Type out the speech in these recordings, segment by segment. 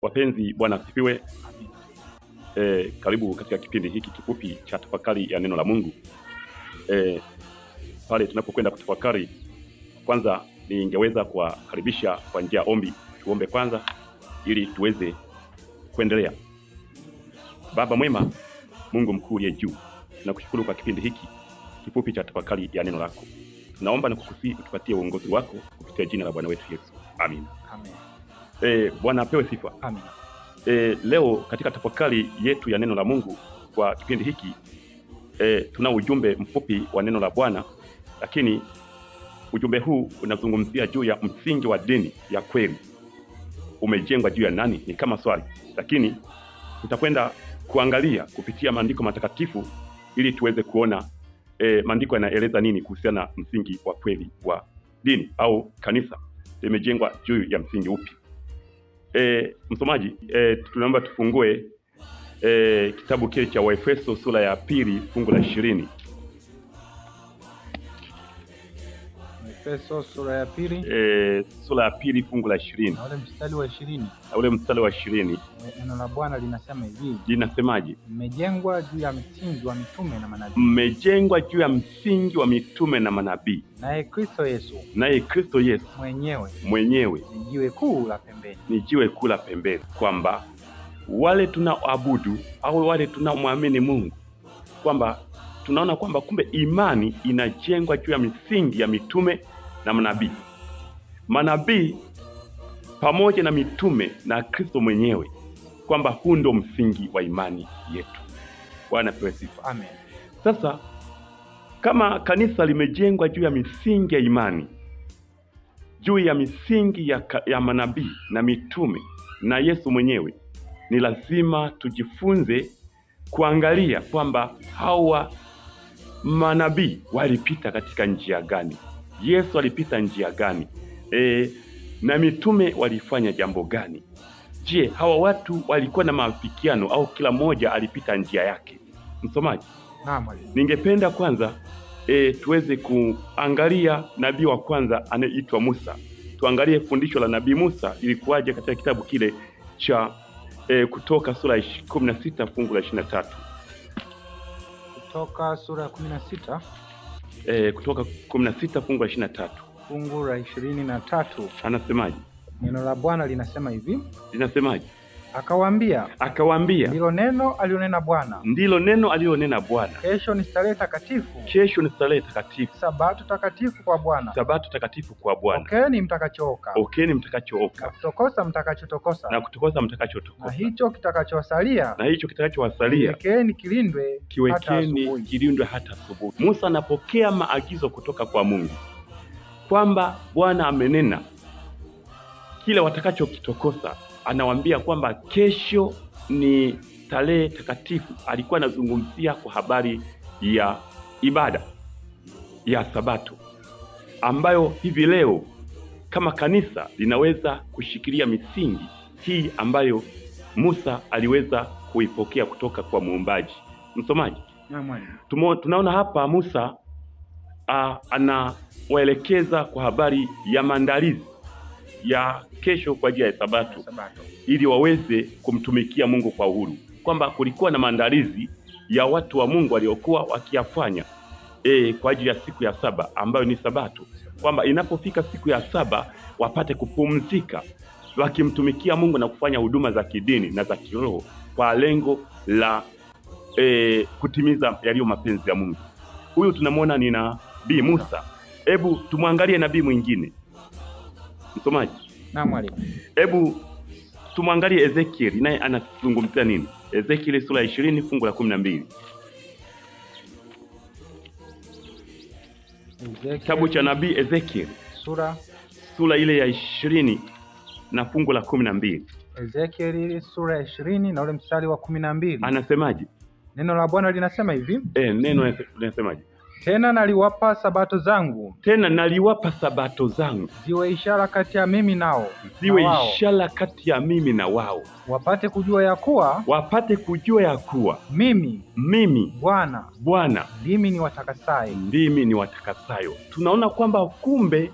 Wapenzi, Bwana asifiwe. Karibu katika kipindi hiki kifupi cha tafakari ya neno la Mungu. Pale tunapokwenda kutafakari, kwanza ningeweza kuwakaribisha kwa njia ya ombi. Tuombe kwanza ili tuweze kuendelea. Baba mwema, Mungu mkuu uliye juu, tunakushukuru kwa kipindi hiki kifupi cha tafakari ya neno lako. Tunaomba na kukusihi utupatie uongozi wako kupitia jina la Bwana wetu Yesu. Amen. Amen. Bwana apewe sifa. Amen. Leo katika tafakari yetu ya neno la Mungu kwa kipindi hiki tuna ujumbe mfupi wa neno la Bwana, lakini ujumbe huu unazungumzia juu ya msingi wa dini ya kweli. Umejengwa juu ya nani? Ni kama swali, lakini tutakwenda kuangalia kupitia maandiko matakatifu ili tuweze kuona maandiko yanaeleza nini kuhusiana na msingi wa kweli wa dini au kanisa limejengwa juu ya msingi upi. Msomaji, tunaomba tufungue kitabu kile cha Waefeso sura ya 2 fungu la 20. Waefeso sura ya 2 fungu la 20. na ule mstari wa 20. Na ule mstari wa 20. Neno la Bwana linasema hivi. Linasemaje? Mmejengwa juu ya msingi wa mitume na manabii. Mmejengwa juu ya msingi wa mitume na manabii. Naye Kristo Yesu mwenyewe ni jiwe kuu la pembeni. Ni jiwe kuu la pembeni, kwamba wale tunaoabudu au wale tunaomwamini Mungu, kwamba tunaona kwamba kumbe imani inajengwa juu ya misingi ya mitume na manabii. Manabii pamoja na mitume na Kristo mwenyewe, kwamba huu ndio msingi wa imani yetu. Bwana apewe sifa. Amen. Sasa kama kanisa limejengwa juu ya misingi ya imani, juu ya misingi ya manabii na mitume na Yesu mwenyewe, ni lazima tujifunze kuangalia kwamba hawa manabii walipita katika njia gani, Yesu alipita njia gani, na mitume walifanya jambo gani. Je, hawa watu walikuwa na maafikiano au kila mmoja alipita njia yake? Msomaji, naam, ningependa kwanza tuweze kuangalia nabii wa kwanza anayeitwa Musa. Tuangalie fundisho la nabii Musa ilikuwaje katika kitabu kile cha Kutoka sura ya 16 fungu la 23. Kutoka sura ya 16. Kutoka 16 fungu la 23. Fungu la 23. Anasemaje? Neno la Bwana linasema hivi. Linasemaje? Akawaambia, ndilo neno alilonena Bwana. Kesho ni starehe takatifu. Sabato takatifu kwa Bwana. Okeni mtakachooka. Na kutokosa mtakachotokosa. Na hicho kitakachowasalia. Kiwekeni kilindwe hata asubuhi. Musa anapokea maagizo kutoka kwa Mungu kwamba Bwana amenena kile watakachokitokosa. Anawaambia kwamba kesho ni tarehe takatifu. Alikuwa anazungumzia kwa habari ya ibada ya Sabato, ambayo hivi leo kama kanisa linaweza kushikilia misingi hii ambayo Musa aliweza kuipokea kutoka kwa Muumbaji. Msomaji, tunaona hapa Musa anawaelekeza kwa habari ya maandalizi ya kesho kwa ajili ya Sabato, ili waweze kumtumikia Mungu kwa uhuru, kwamba kulikuwa na maandalizi ya watu wa Mungu waliokuwa wakiyafanya kwa ajili ya siku ya saba ambayo ni Sabato, kwamba inapofika siku ya saba wapate kupumzika wakimtumikia Mungu na kufanya huduma za kidini na za kiroho kwa lengo la kutimiza yaliyo mapenzi ya Mungu. Huyu tunamwona ni nabii Musa. Hebu tumwangalie nabii mwingine. Msomaji, naam mwalimu. Hebu tumwangalie Ezekiel, naye anazungumzia nini? Ezekiel sura ya 20 fungu la 12. Kitabu cha nabii Ezekiel sura ile ya 20 na fungu la 12. Ezekiel sura ya 20 na ule mstari wa 12. Anasemaje? Neno la Bwana linasema hivi. Neno linasemaje? Tena naliwapa sabato zangu. Ziwe ishara kati ya mimi na wao. Wapate kujua ya kuwa mimi Bwana ndimi niwatakasayo. Tunaona kwamba kumbe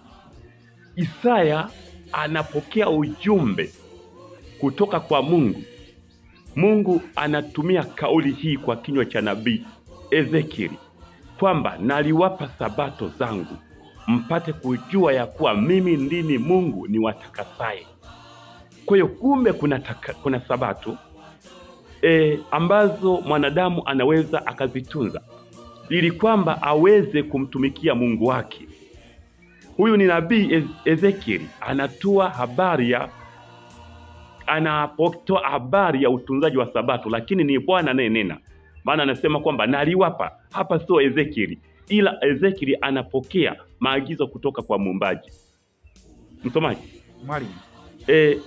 Isaya anapokea ujumbe kutoka kwa Mungu. Mungu anatumia kauli hii kwa kinywa cha nabii Ezekieli kwamba naliwapa sabato zangu mpate kujua ya kuwa mimi ndimi Mungu niwatakasaye. Kwa hiyo kumbe kuna sabato ambazo mwanadamu anaweza akazitunza ili kwamba aweze kumtumikia Mungu wake. Huyu ni nabii Ezekieli anapotoa habari ya utunzaji wa sabato, lakini ni Bwana anayenena. Maana anasema kwamba naliwapa, hapa sio Ezekieli, ila Ezekieli anapokea maagizo kutoka kwa Muumbaji. Msomaji, mwalimu,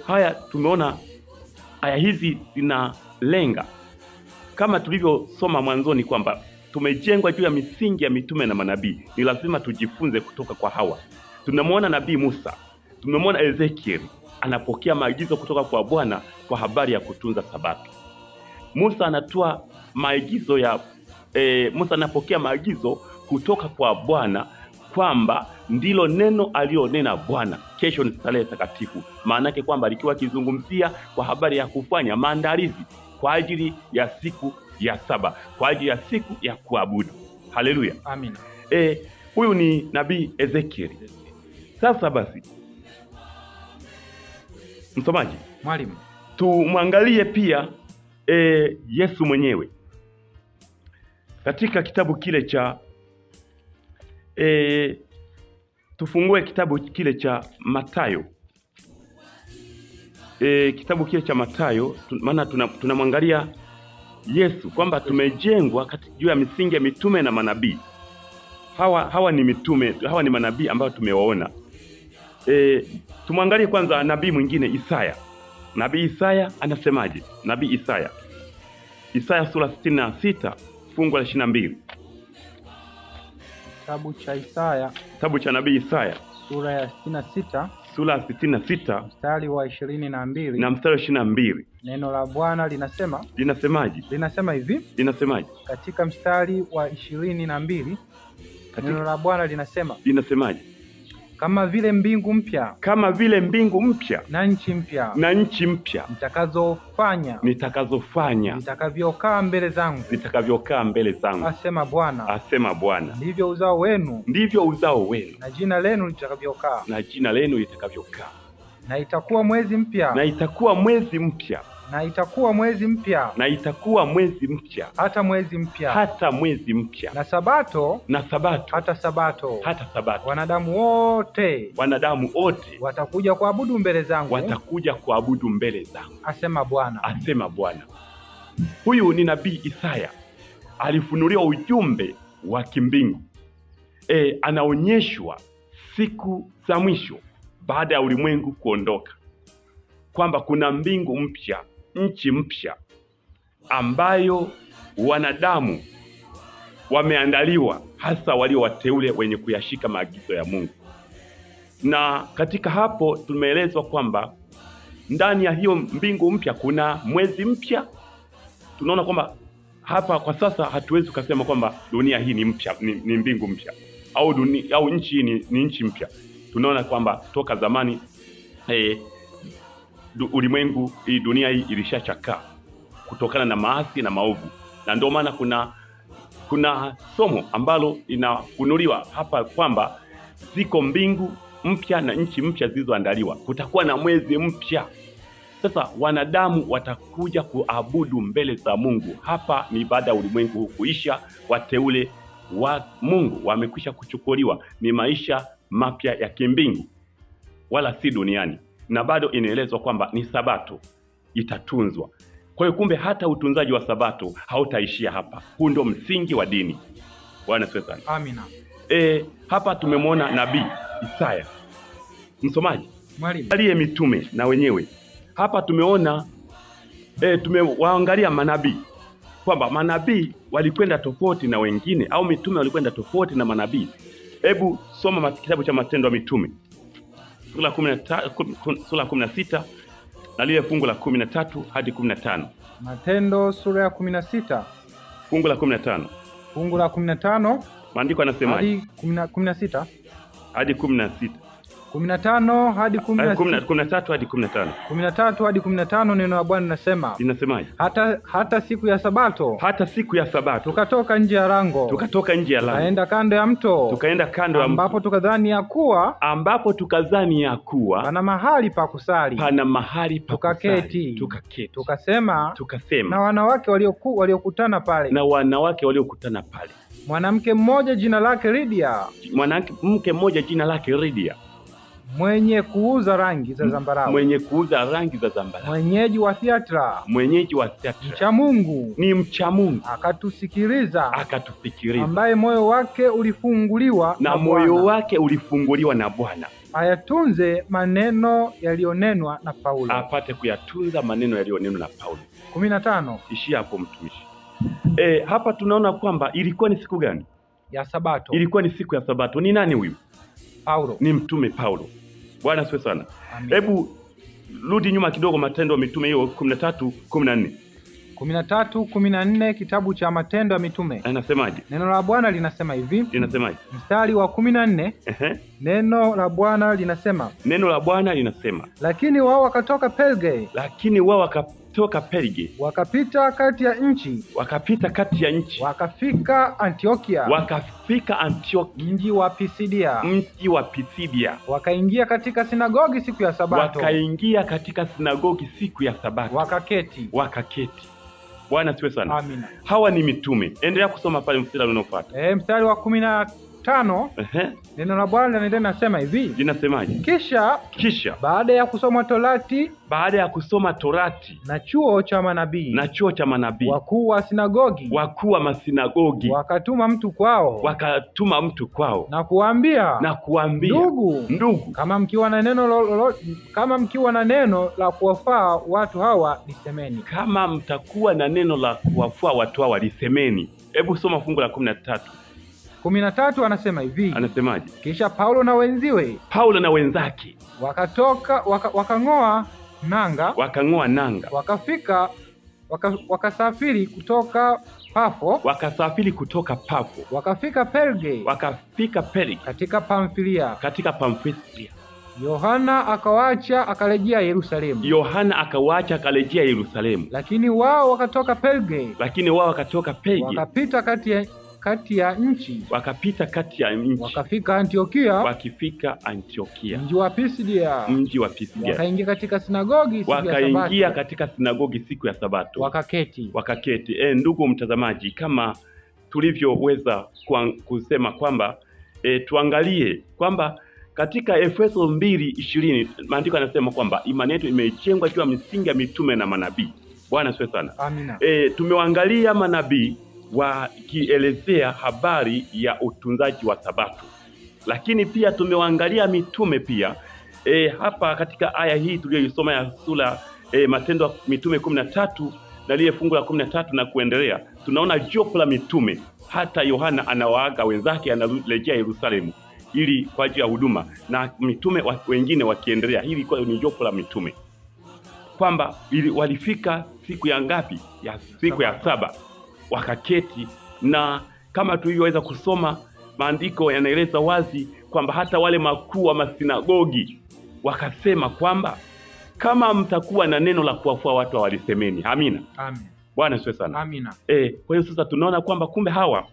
haya tumeona aya hizi zinalenga kama tulivyosoma mwanzoni kwamba tumejengwa juu ya misingi ya mitume na manabii. Ni lazima tujifunze kutoka kwa hawa. Tunamwona nabii Musa, tumemwona Ezekieli anapokea maagizo kutoka kwa Bwana kwa habari ya kutunza sabato. Musa anatoa maagizo Musa anapokea maagizo kutoka kwa Bwana kwamba ndilo neno alionena Bwana, kesho ni starehe takatifu. Maana yake kwamba alikuwa akizungumzia kwa habari ya kufanya maandalizi kwa ajili ya siku ya saba, kwa ajili ya siku ya kuabudu. Haleluya, amina. Huyu ni nabii Ezekieli. Sasa basi, msomaji, mwalimu, tumwangalie pia Yesu mwenyewe katika kitabu kile cha tufungue kitabu kile cha Mathayo. Kitabu kile cha Mathayo, maana tunamwangalia Yesu kwamba tumejengwa juu ya misingi ya mitume na manabii. Hawa ni mitume, hawa ni manabii ambao tumewaona. Tumwangalie kwanza nabii mwingine Isaya. Nabii Isaya anasemaje? Nabii Isaya sura 66 fungu la 22. Kitabu cha nabii Isaya sura ya 66, sura ya 66 mstari wa 22 na mstari wa 22. Neno la Bwana linasemaje? Linasema hivi. Linasemaje? Katika mstari wa 22 neno la Bwana linasemaje? Kama vile mbingu mpya na nchi mpya nitakazofanya nitakavyokaa mbele zangu, asema Bwana, ndivyo uzao wenu na jina lenu litakavyokaa. Na itakuwa mwezi mpya hata mwezi mpya na sabato hata sabato. Wanadamu wote watakuja kuabudu mbele zangu, asema Bwana. Huyu ni nabii Isaya, alifunuliwa ujumbe wa kimbingu. Anaonyeshwa siku za mwisho baada ya ulimwengu kuondoka, kwamba kuna mbingu mpya, nchi mpya ambayo wanadamu wameandaliwa, hasa walio wateule wenye kuyashika maagizo ya Mungu. Na katika hapo tumeelezwa kwamba ndani ya hiyo mbingu mpya kuna mwezi mpya. Tunaona kwamba hapa kwa sasa hatuwezi kusema kwamba dunia hii ni mpya, ni mbingu mpya, au nchi hii ni nchi mpya. Tunaona kwamba toka zamani ulimwengu, dunia hii ilishachakaa kutokana na maasi na maovu, na ndio maana kuna somo ambalo linafunuliwa hapa kwamba ziko mbingu mpya na nchi mpya zilizoandaliwa. Kutakuwa na mwezi mpya. Sasa wanadamu watakuja kuabudu mbele za Mungu. Hapa ni baada ya ulimwengu kuisha, wateule wa Mungu wamekwisha kuchukuliwa. Ni maisha mapya ya kimbingu, wala si duniani. Na bado inaelezwa kwamba ni sabato itatunzwa. Kwa hiyo kumbe hata utunzaji wa sabato hautaishia hapa. Huu ndio msingi wa dini. Bwana asifiwe sana. Amina. Hapa tumemwona nabii Isaya. Msomaji, mwalimu, aliye mitume na wenyewe. Hapa tumeona tumewaangalia manabii kwamba manabii walikwenda tofauti na wengine, au mitume walikwenda tofauti na manabii. Hebu soma kitabu cha Matendo ya Mitume sura 16 na lile fungu la 13 hadi 15. Matendo sura ya 16 fungu la 15. Fungu la 15 maandiko yanasema hadi 16 hadi 16. 15 hadi 13 hadi 15. 13 hadi 15 neno la Bwana linasema. Linasemaje? Hata siku ya Sabato. Hata siku ya Sabato. Tukatoka nje ya lango. Tukatoka nje ya lango. Tukaenda kando ya mto. Tukaenda kando ya mto. Ambapo tukadhani ya kuwa pana mahali pa kusali. Tukaketi. Tukasema na wanawake waliokutana pale. Mwanamke mmoja jina lake Lidia. Mwenye kuuza rangi za zambarau. Mwenyeji wa Thiatira. Mcha Mungu. Akatusikiliza. Ambaye moyo wake ulifunguliwa na Bwana. Ayatunze maneno yaliyonenwa na Paulo. Apate kuyatunza maneno yaliyonenwa na Paulo. 15. Ishia hapo mtumishi. Hapa tunaona kwamba ilikuwa ni siku gani? Ya Sabato. Ilikuwa ni siku ya Sabato. Ni nani huyu? Paulo. Ni mtume Paulo. Bwana asifiwe sana. Hebu rudi nyuma kidogo, Matendo ya Mitume hiyo 13:14. 13:14 kitabu cha Matendo ya Mitume. Anasemaje? Neno la Bwana linasema hivi. Linasemaje? Mstari wa 14. Neno la Bwana linasema. Lakini wao wakatoka Perge. Wakapita kati ya nchi. Wakafika Antiokia. Mji wa Pisidia. Wakaingia katika sinagogi siku ya Sabato. Wakaketi. Bwana asifiwe sana. Amina. Hawa ni mitume. Endelea kusoma pale mstari unaofuata. Mstari wa 15. Neno la Bwana linaendelea nasema hivi. Linasemaje? Kisha baada ya kusoma Torati na chuo cha manabii. Wakuu wa masinagogi wakatuma mtu kwao na kuambia ndugu, kama mkiwa na neno la kuwafaa watu hawa lisemeni. Kama mtakuwa na neno la kuwafaa watu hawa lisemeni. Hebu soma fungu la 13. 13 anasema hivi. Anasemaje? Kisha Paulo na wenzake wakatoka wakang'oa nanga. Wakasafiri kutoka Pafo. Wakafika Perge. Katika Pamfilia. Yohana akawaacha akalejea Yerusalemu. Lakini wao wakatoka Perge. Wakapita kati ya nchi. Wakafika Antiokia. Mji wa Pisidia. Wakaingia katika sinagogi siku ya Sabato. Wakaketi. Ndugu mtazamaji, kama tulivyoweza kusema kwamba tuangalie kwamba katika Efeso 2:20 maandiko yanasema kwamba imani yetu imejengwa juu ya misingi ya mitume na manabii. Bwana asifiwe sana. Amina. Tumewaangalia manabii wakielezea habari ya utunzaji wa Sabato, lakini pia tumewaangalia mitume pia. Hapa katika aya hii tuliyoisoma ya sura Matendo ya Mitume 13 na lile fungu la 13 na kuendelea, tunaona jopo la mitume. Hata Yohana anawaaga wenzake, anarejea Yerusalemu ili kwa ajili ya huduma, na mitume wengine wakiendelea. Hili ilikuwa ni jopo la mitume, kwamba walifika siku ya ngapi? Siku ya saba. Wakaketi, na kama tulivyoweza kusoma maandiko yanaeleza wazi kwamba hata wale makuu wa masinagogi wakasema kwamba kama mtakuwa na neno la kuwafua watu walisemeni. Amina. Amen. Bwana asifiwe sana. Amina. Kwa hiyo sasa tunaona kwamba kumbe hawa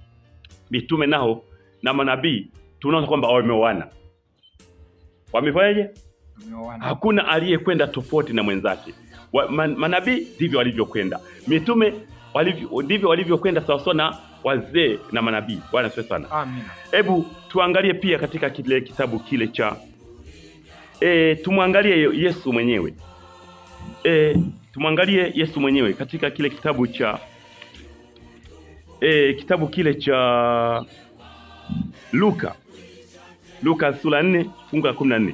mitume nao na manabii tunaona kwamba wameoana. Wamefanyaje? Wameoana. Hakuna aliyekwenda tofauti na mwenzake. Manabii ndivyo walivyokwenda. Mitume ndivyo walivyokwenda sawa na wazee na manabii. Bwana asifiwe sana. Amina. Hebu tuangalie pia katika kile kitabu kile cha tumwangalie Yesu mwenyewe. Tumwangalie Yesu mwenyewe katika kile kitabu cha kitabu kile cha Luka sura 4 fungu la 14.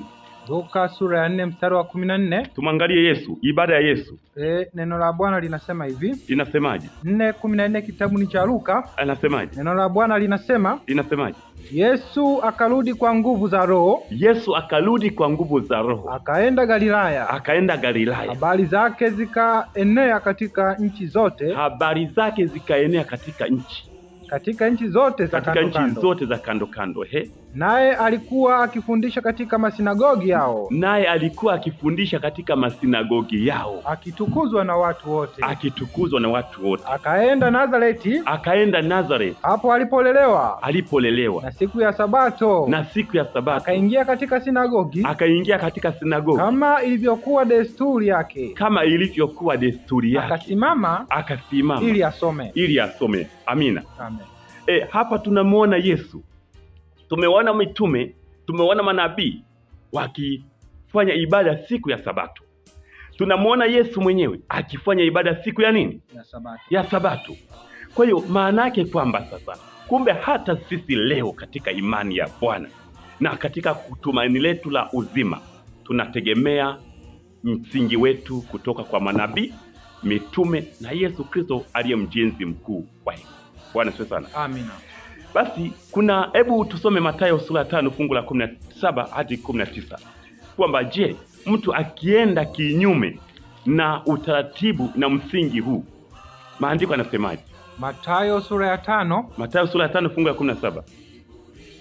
Luka sura ya 4 mstari wa 14. Tumwangalie Yesu, ibada ya Yesu. Neno la Bwana linasema hivi. Linasemaje? 4:14 kitabu ni cha Luka. Anasemaje? Neno la Bwana linasemaje? Yesu akarudi kwa nguvu za Roho. Akaenda Galilaya. Habari zake zikaenea katika nchi zote. Katika nchi zote za kando kando. naye alikuwa akifundisha katika masinagogi yao. Naye alikuwa akifundisha katika masinagogi yao, akitukuzwa na watu wote. Akitukuzwa na watu wote. Akaenda Nazareti. Akaenda Nazareti, hapo alipolelewa. Alipolelewa. Na siku ya Sabato. Na siku ya Sabato. Akaingia katika sinagogi. Akaingia katika sinagogi. Kama ilivyokuwa desturi yake. Kama ilivyokuwa desturi yake. Akasimama. Ili asome. Ili asome. Amina. Amen. Hapa tunamuona Yesu. Tumeona mitume, tumeona manabii wakifanya ibada siku ya Sabato. Tunamuona Yesu mwenyewe akifanya ibada siku ya nini? Ya Sabato. Kwa hiyo maana yake kwamba sasa kumbe hata sisi leo katika imani ya Bwana na katika tumaini letu la uzima tunategemea msingi wetu kutoka kwa manabii, mitume na Yesu Kristo aliye mjenzi mkuu wa hili. Bwana asifiwe sana. Amina. Basi hebu tusome Mathayo sura 5 fungu la 17 hadi 19. Kwamba je, mtu akienda kinyume na utaratibu na msingi huu, maandiko yanasemaje? Mathayo sura ya 5. Mathayo sura ya 5 fungu la 17.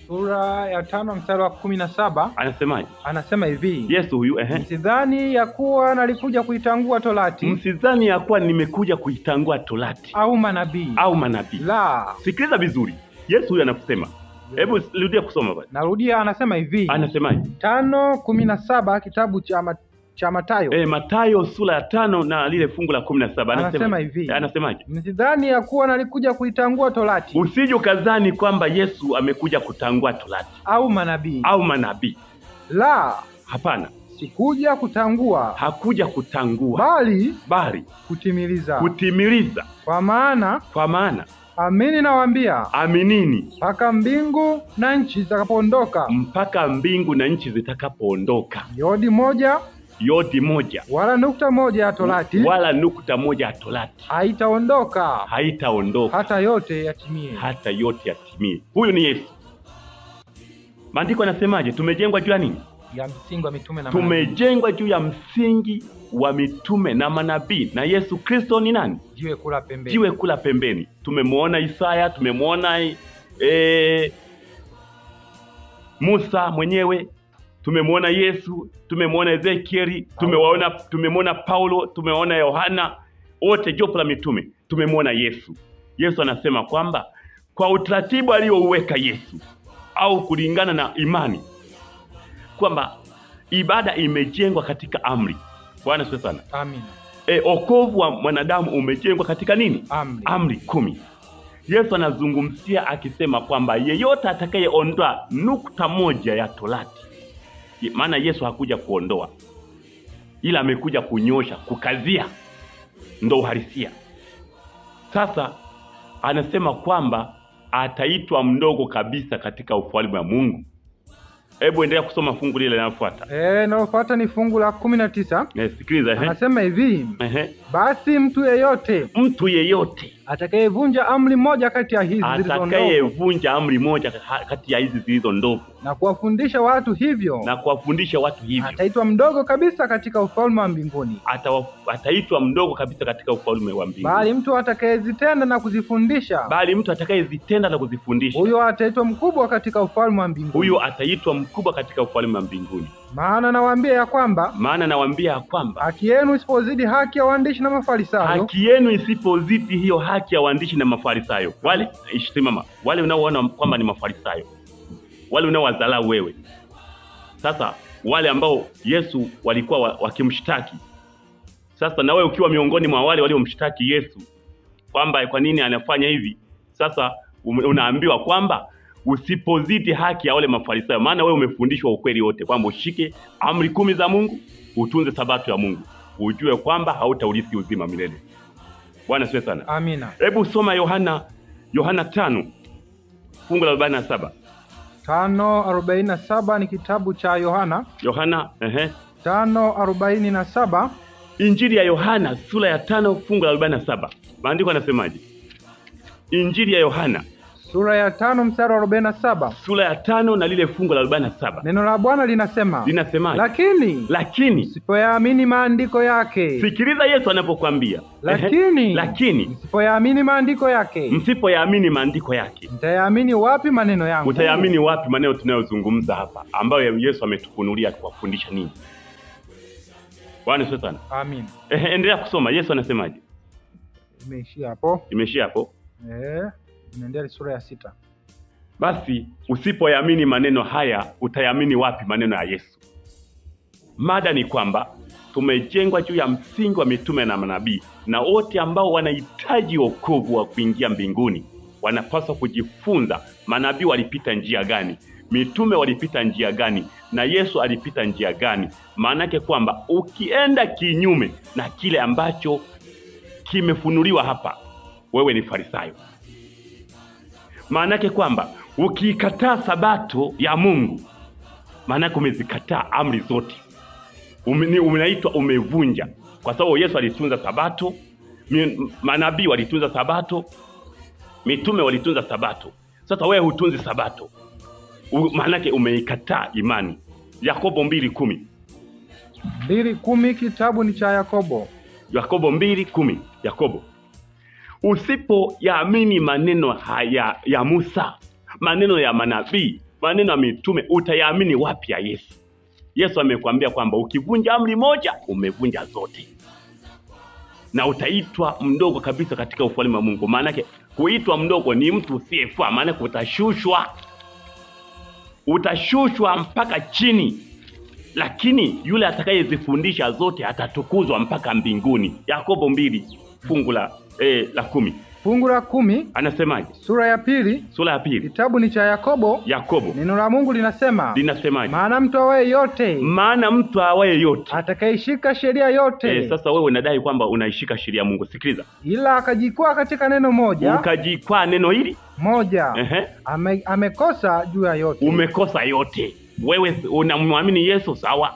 Sura ya 5 mstari wa 17. Anasemaje? Anasema hivi. Yesu huyu Msidhani ya kuwa nalikuja kuitangua Torati. Msidhani ya kuwa nimekuja kuitangua Torati au manabii. La. Sikiliza vizuri. Yesu huyu anasema. Hebu rudia kusoma basi. Narudia, anasema hivi. Anasemaje? 5:17 kitabu cha Mathayo. Mathayo sura ya 5 na lile fungu la 17. Anasema hivi. Anasemaje? Msidhani ya kuwa nalikuja kuitangua Torati. Usije ukadhani kwamba Yesu amekuja kutangua Torati au manabii. La, hapana. Sikuja kutangua. Hakuja kutangua. Bali kutimiliza. Kwa maana amini nawaambia, aminini, mpaka mbingu na nchi zitakapoondoka, yodi moja wala nukta moja ya Torati haitaondoka hata yote yatimie. Huyu ni Yesu. Maandiko yanasemaje? Tumejengwa juu ya nini? Ya msingi wa mitume na manabii. Tumejengwa juu ya msingi wa mitume na manabii, na Yesu Kristo ni nani? Jiwe kula pembeni. Tumemwona Isaya, tumemwona Musa mwenyewe, tumemwona Yesu, tumemwona Ezekieli, tumemwona Paulo, tumemwona Yohana, wote jopo la mitume, tumemwona Yesu. Yesu anasema kwamba kwa utaratibu aliouweka Yesu au kulingana na imani kwamba ibada imejengwa katika amri. Bwana asifiwe sana. Amina. Wokovu wa mwanadamu umejengwa katika nini? Amri 10. Yesu anazungumzia akisema kwamba yeyote atakayeondoa nukta moja ya Torati, maana Yesu hakuja kuondoa, ila amekuja kunyosha, kukazia, ndo uhalisia. Sasa anasema kwamba ataitwa mdogo kabisa katika ufalme wa Mungu. Hebu endelea kusoma fungu lile linalofuata. Linalofuata ni fungu la 19. Sikiliza. Anasema hivi. Basi mtu yeyote atakayevunja amri moja kati ya hizi zilizo ndogo na kuwafundisha watu hivyo, ataitwa mdogo kabisa katika ufalme wa mbinguni. Ataitwa mdogo kabisa katika ufalme wa mbinguni. Bali mtu atakayezitenda na kuzifundisha, huyo ataitwa mkubwa katika ufalme wa mbinguni. Maana nawaambia ya kwamba haki yenu isipozidi haki ya waandishi na Mafarisayo. Wale unaoona kwamba ni Mafarisayo, wale unaowadharau wewe. Sasa wale ambao Yesu walikuwa wakimshtaki, sasa na wewe ukiwa miongoni mwa wale waliomshtaki Yesu kwamba kwa nini anafanya hivi, sasa unaambiwa kwamba usipozidi haki ya wale Mafarisayo, maana wewe umefundishwa ukweli wote kwamba ushike amri 10 za Mungu, utunze sabato ya Mungu, ujue kwamba hautaurithi uzima milele. Bwana asifiwe sana. Amina. Hebu soma Yohana 5 fungu la 47. 5:47 ni kitabu cha Yohana. 5:47. Injili ya Yohana sura ya 5 fungu la 47. Maandiko yanasemaje? Injili ya Yohana sura ya 5 mstari wa 47. Sura ya 5 na lile fungu la 47. Neno la Bwana linasema, Linasemaje? Lakini msipoyaamini maandiko yake. Sikiliza Yesu anapokuambia. Lakini msipoyaamini maandiko yake. Msipoyaamini maandiko yake. Mtayaamini wapi maneno yangu? Utayaamini wapi maneno tunayozungumza hapa ambayo Yesu ametufunulia kuwafundisha nini? Bwana Yesu sana. Amin. Endelea kusoma. Yesu anasemaje? Imeishia hapo. Imeishia hapo. Inaendelea sura ya 6. Basi usipoyaamini maneno haya utayaamini wapi maneno ya Yesu? Mada ni kwamba tumejengwa juu ya msingi wa mitume na manabii, na wote ambao wanahitaji wokovu wa kuingia mbinguni wanapaswa kujifunza manabii walipita njia gani, mitume walipita njia gani, na Yesu alipita njia gani. Maana yake kwamba ukienda kinyume na kile ambacho kimefunuliwa hapa, wewe ni Farisayo. Maana yake kwamba ukikataa sabato ya Mungu, maana yake umezikataa amri zote. Unaitwa umevunja, kwa sababu Yesu alitunza sabato, manabii walitunza sabato, mitume walitunza sabato. Sasa wewe hutunzi sabato, maana yake umeikataa imani. Yakobo 2:10. 2:10 kitabu ni cha Yakobo. Yakobo 2:10. Yakobo, usipoyaamini maneno haya ya Musa, maneno ya manabii, maneno ya mitume, utayaamini wapi ya Yesu? Yesu amekwambia kwamba ukivunja amri moja umevunja zote, na utaitwa mdogo kabisa katika ufalme wa Mungu. Maana yake kuitwa mdogo ni mtu usiyefaa, maana utashushwa mpaka chini, lakini yule atakayezifundisha zote atatukuzwa mpaka mbinguni. Yakobo 2 fungu la 10. Fungu la 10 anasemaje? Sura ya 2. Kitabu ni cha Yakobo. Neno la Mungu linasemaje? Maana mtu awaye yote atakayeshika sheria yote. Sasa wewe unadai kwamba unaishika sheria ya Mungu. Sikiliza. Ila akajikwaa katika neno moja. Ukajikwaa neno hili moja. Amekosa juu ya yote. Umekosa yote. Wewe unamwamini Yesu sawa,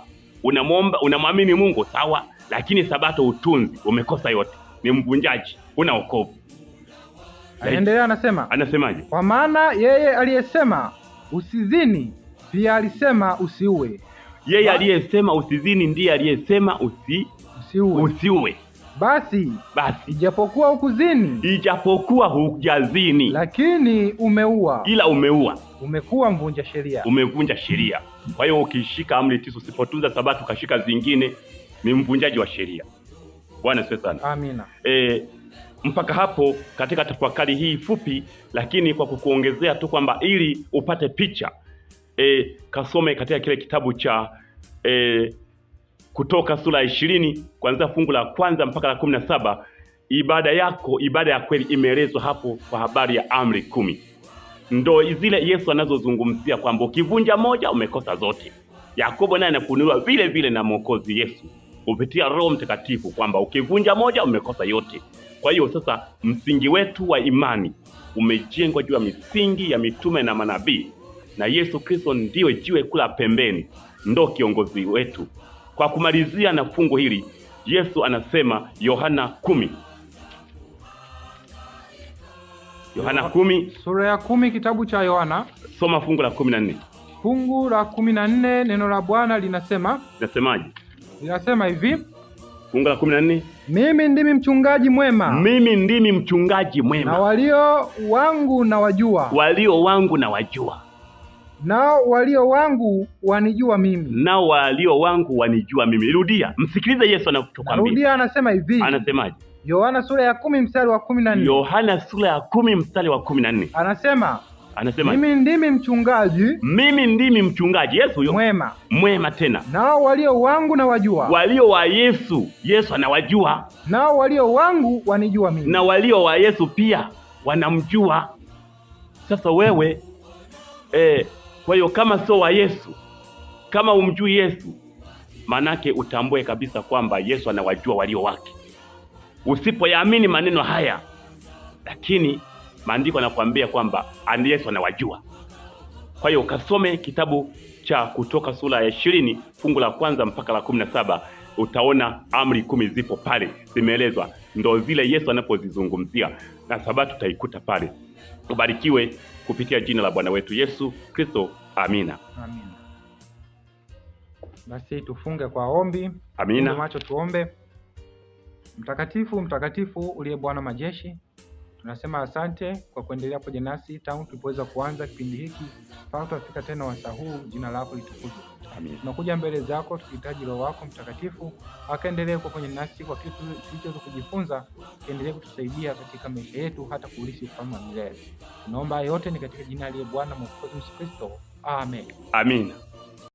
unamwamini Mungu sawa, lakini sabato utunzi, umekosa yote. Ni mvunjaji, una wokovu. Anaendelea anasemaje? Kwa maana yeye aliyesema usizini pia alisema usiue. Yeye aliyesema usizini ndiye aliyesema usiue. Basi ijapokuwa hujazini, lakini umeua. Ila umeua. Umekuwa mvunja sheria. Umevunja sheria. Kwa hiyo ukishika amri 9, usipotunza sabato ukashika zingine, ni mvunjaji wa sheria. Bwana asifiwe sana. Amina. Mpaka hapo katika tafakari hii fupi, lakini kwa kukuongezea tu kwamba ili upate picha, kasome katika kile kitabu cha Kutoka sura ya 20 kuanzia fungu la 1 mpaka la 17. Ibada ya kweli imeelezwa hapo kwa habari ya amri 10. Ndo zile Yesu anazozungumzia kwamba ukivunja moja umekosa zote. Yakobo naye anafunuliwa vile vile na Mwokozi Yesu kupitia Roho Mtakatifu kwamba ukivunja moja umekosa yote. Kwa hiyo sasa msingi wetu wa imani umejengwa juu ya misingi ya mitume na manabii, na Yesu Kristo ndiye jiwe kula pembeni, ndo kiongozi wetu. Kwa kumalizia na fungu hili, Yesu anasema Yohana 10. Yohana 10. Sura ya 10 kitabu cha Yohana. Soma fungu la 14. Fungu la 14, neno la Bwana linasemaje? Linasema hivi. Fungu la 14. Mimi ndimi mchungaji mwema. Na walio wangu na wajua. Nao walio wangu wanijua mimi. Rudia. Msikilize Yesu anachokwambia. Rudia, anasema hivi. Anasemaje? Yohana sura ya 10 mstari wa 14. Yohana sura ya 10 mstari wa 14. Anasema mimi ndimi mchungaji. Yesu huyo. Mwema tena. Nao walio wangu na wajua. Walio wa Yesu anawajua. Nao walio wangu wanijua mimi. Na walio wa Yesu pia wanamjua. Sasa wewe kwa hiyo kama sio wa Yesu, kama umjui Yesu, manake utambue kabisa kwamba Yesu anawajua walio wake. Usipoyaamini maneno haya, lakini maandiko yanakuambia kwamba Yesu anawajua. Kwa hiyo kasome kitabu cha Kutoka sura ya 20 fungu la 1 mpaka la 17, utaona amri 10 zipo pale zimeelezwa, ndo zile Yesu anapozizungumzia, na sabato utaikuta pale. Ubarikiwe kupitia jina la Bwana wetu Yesu Kristo. Amina. Amina. Basi tufunge kwa ombi. Amina. Macho tuombe. Mtakatifu, mtakatifu uliye Bwana majeshi, tunasema asante kwa kuendelea pamoja nasi tangu tulipoweza kuanza kipindi hiki mpaka tunafika tena wasaa huu. Jina lako litukuzwe. Amina. Tunakuja mbele zako tukihitaji Roho wako Mtakatifu akaendelee kuwa pamoja nasi kwa kitu tulichoweza kujifunza, kiendelee kutusaidia katika maisha yetu hata kuishi ufalme wa milele. Tunaomba yote ni katika jina la Bwana Mwokozi Yesu Kristo. Amen. Amina.